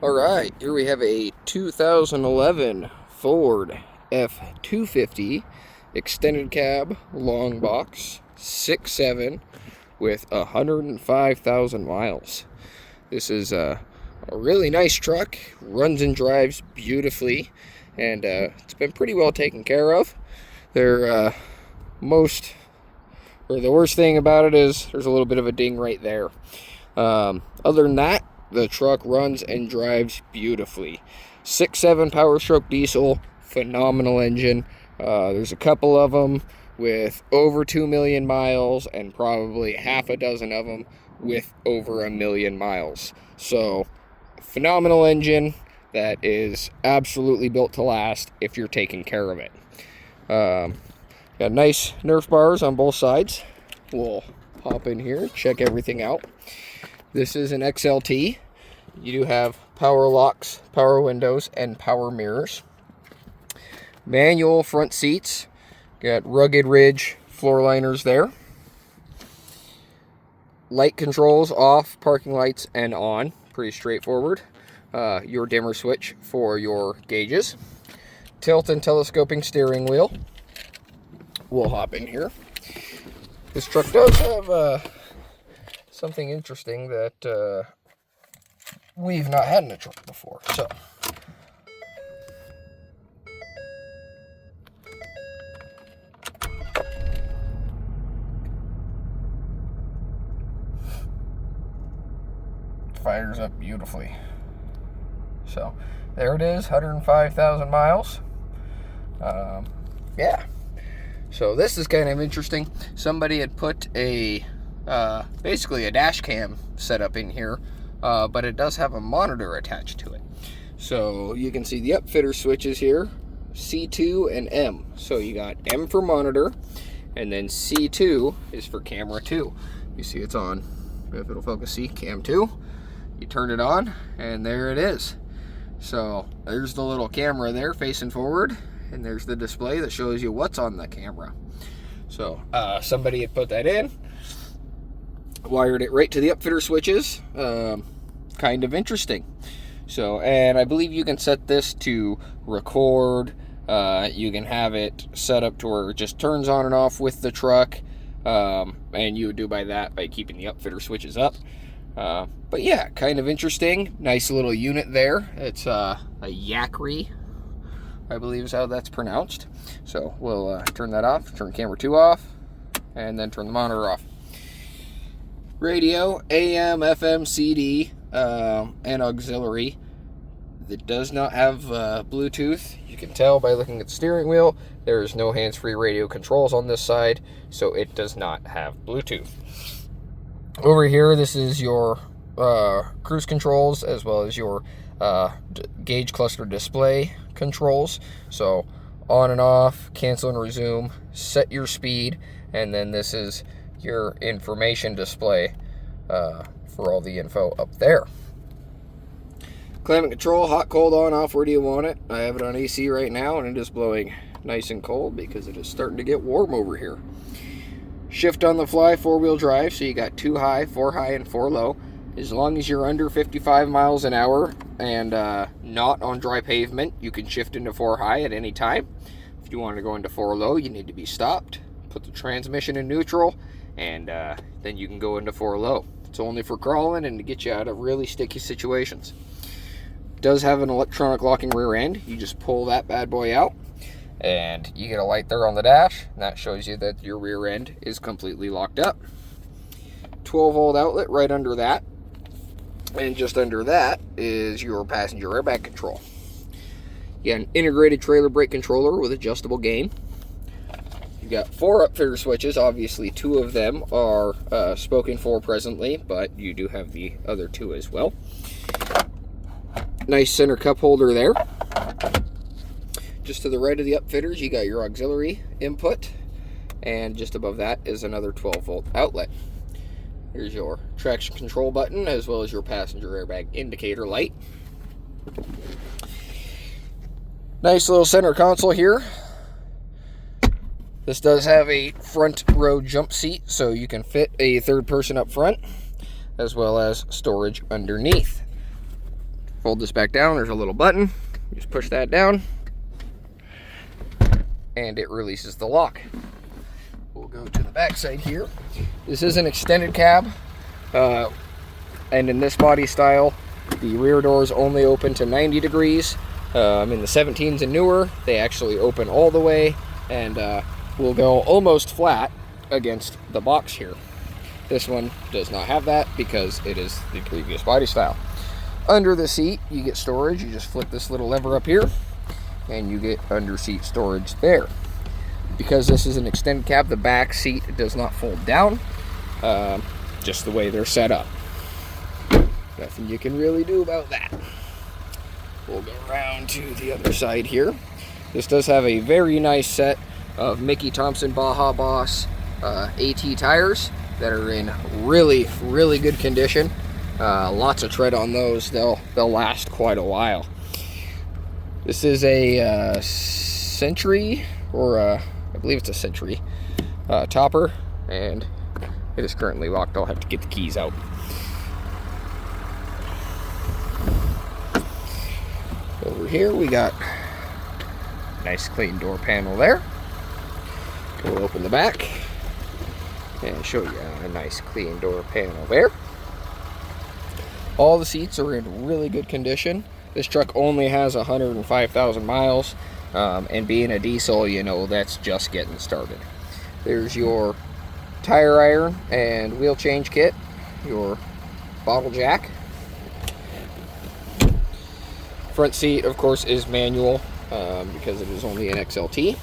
Alright, here we have a 2011 Ford F-250 extended cab long box 6.7 with 105,000 miles. This is a really nice truck, runs and drives beautifully, and it's been pretty well taken care of. The worst thing about it is there's a little bit of a ding right there. Other than that, the truck runs and drives beautifully. 6.7 Power Stroke diesel, phenomenal engine. There's a couple of them with over 2 million miles and probably half a dozen of them with over 1 million miles. So, phenomenal engine that is absolutely built to last if you're taking care of it. Got nice Nerf bars on both sides. We'll hop in here, check everything out. This is an XLT. You do have power locks, power windows, and power mirrors. Manual front seats. Got rugged ridge floor liners there. Light controls off, parking lights, and on. Pretty straightforward. Your dimmer switch for your gauges. Tilt and telescoping steering wheel. We'll hop in here. This truck does have something interesting that we've not had in a truck before. So, fires up beautifully. So, there it is, 105,000 miles. Yeah. So this is kind of interesting. Somebody had put a basically a dash cam setup in here, but it does have a monitor attached to it. So you can see the upfitter switches here, C2 and M. So you got M for monitor, and then C2 is for camera 2. You see it's on, if it'll focus, see, cam 2. You turn it on, and there it is. So there's the little camera there facing forward, and there's the display that shows you what's on the camera. So somebody had put that in, wired it right to the upfitter switches. Kind of interesting. So, and I believe you can set this to record. You can have it set up to where it just turns on and off with the truck, and you would do by keeping the upfitter switches up. But yeah, kind of interesting. Nice little unit there. It's a Yakri, I believe is how that's pronounced. So we'll turn that off, turn camera 2 off, and then turn the monitor off. Radio, AM, FM, CD, and auxiliary. It does not have Bluetooth. You can tell by looking at the steering wheel, there is no hands-free radio controls on this side, so it does not have Bluetooth. Over here, this is your cruise controls as well as your gauge cluster display controls. So on and off, cancel and resume, set your speed, and then this is your information display for all the info up there. Climate control, hot, cold, on, off, where do you want it? I have it on AC right now, and it is blowing nice and cold because it is starting to get warm over here. Shift on the fly, 4-wheel drive, so you got 2 high, 4 high, and 4 low. As long as you're under 55 miles an hour and not on dry pavement, you can shift into 4 high at any time. If you want to go into 4 low, you need to be stopped, put the transmission in neutral, and then you can go into 4 low. It's only for crawling and to get you out of really sticky situations. It does have an electronic locking rear end. You just pull that bad boy out, and you get a light there on the dash, and that shows you that your rear end is completely locked up. 12-volt outlet right under that, and just under that is your passenger airbag control. You got an integrated trailer brake controller with adjustable gain. You've got 4 upfitter switches. Obviously 2 of them are spoken for presently, but you do have the other 2 as well. Nice center cup holder there. Just to the right of the upfitters, you got your auxiliary input, and just above that is another 12-volt outlet. Here's your traction control button, as well as your passenger airbag indicator light. Nice little center console here. This does have a front row jump seat, so you can fit a third person up front, as well as storage underneath. Fold this back down. There's a little button. Just push that down, and it releases the lock. We'll go to the back side here. This is an extended cab, and in this body style, the rear doors only open to 90 degrees. In the 17s and newer, they actually open all the way and will go almost flat against the box here. This one does not have that because it is the previous body style. Under the seat, you get storage. You just flip this little lever up here, and you get under seat storage there. Because this is an extended cab, the back seat does not fold down, just the way they're set up. Nothing you can really do about that. We'll go around to the other side here. This does have a very nice set of Mickey Thompson Baja Boss AT tires that are in really, really good condition. Lots of tread on those. They'll last quite a while. This is a Century, or I believe it's a Century topper, and it is currently locked. I'll have to get the keys out. Over here we got a nice clean door panel there. We'll open the back and show you a nice clean door panel there. All the seats are in really good condition. This truck only has 105,000 miles, and being a diesel, you know, that's just getting started. There's your tire iron and wheel change kit, your bottle jack. Front seat, of course, is manual because it is only an XLT.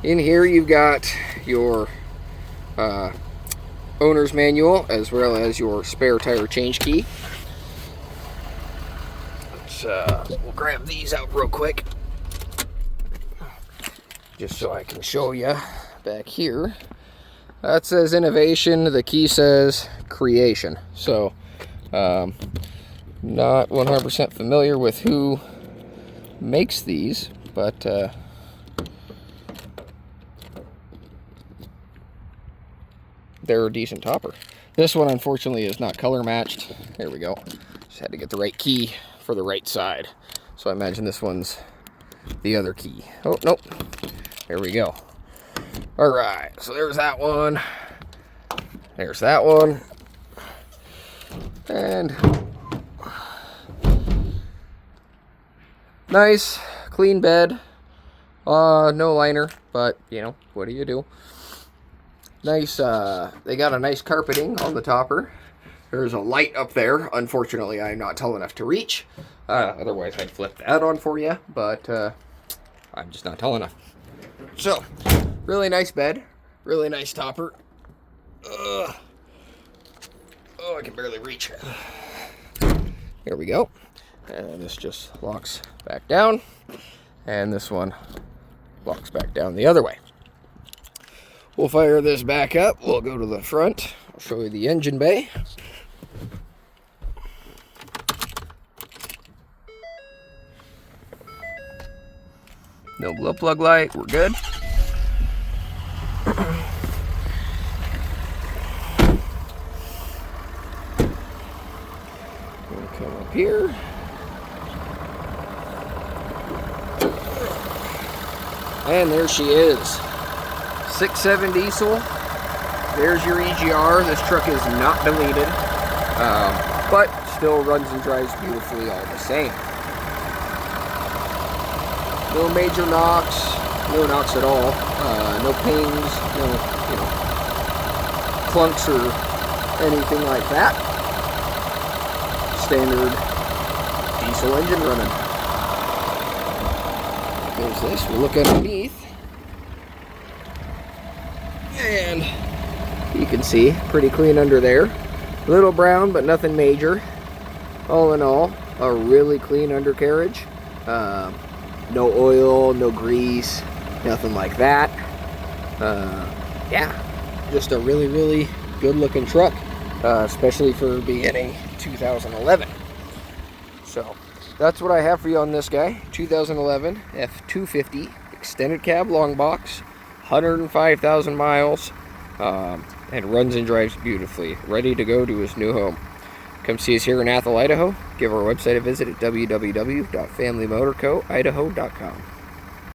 In here, you've got your owner's manual as well as your spare tire change key. We'll grab these out real quick, just so I can show you back here. That says innovation. The key says creation. So, not 100% familiar with who makes these, but they're a decent topper. This one, unfortunately, is not color matched. There we go. Just had to get the right key for the right side. So I imagine this one's the other key. Oh, nope. There we go. All right, so there's that one. There's that one. And nice, clean bed. No liner, but, you know, what do you do? Nice, they got a nice carpeting on the topper. There's a light up there. Unfortunately, I'm not tall enough to reach. Otherwise, I'd flip that on for you, but I'm just not tall enough. So, really nice bed. Really nice topper. Oh, I can barely reach. Here we go. And this just locks back down. And this one locks back down the other way. We'll fire this back up. We'll go to the front. I'll show you the engine bay. No glow plug light. We're good. We'll come up here. And there she is. 6.7 diesel. There's your EGR. This truck is not deleted, but still runs and drives beautifully all the same. No major knocks, no knocks at all, no pings, no, you know, clunks or anything like that. Standard diesel engine running. There's this. We'll look underneath. And you can see, pretty clean under there. A little brown, but nothing major. All in all, a really clean undercarriage. No oil, no grease, nothing like that. Yeah, just a really, really good looking truck, especially for being a 2011. So that's what I have for you on this guy. 2011 F-250 extended cab long box, 105,000 miles, and runs and drives beautifully, ready to go to his new home. Come see us here in Athol, Idaho. Give our website a visit at www.familymotorcoidaho.com.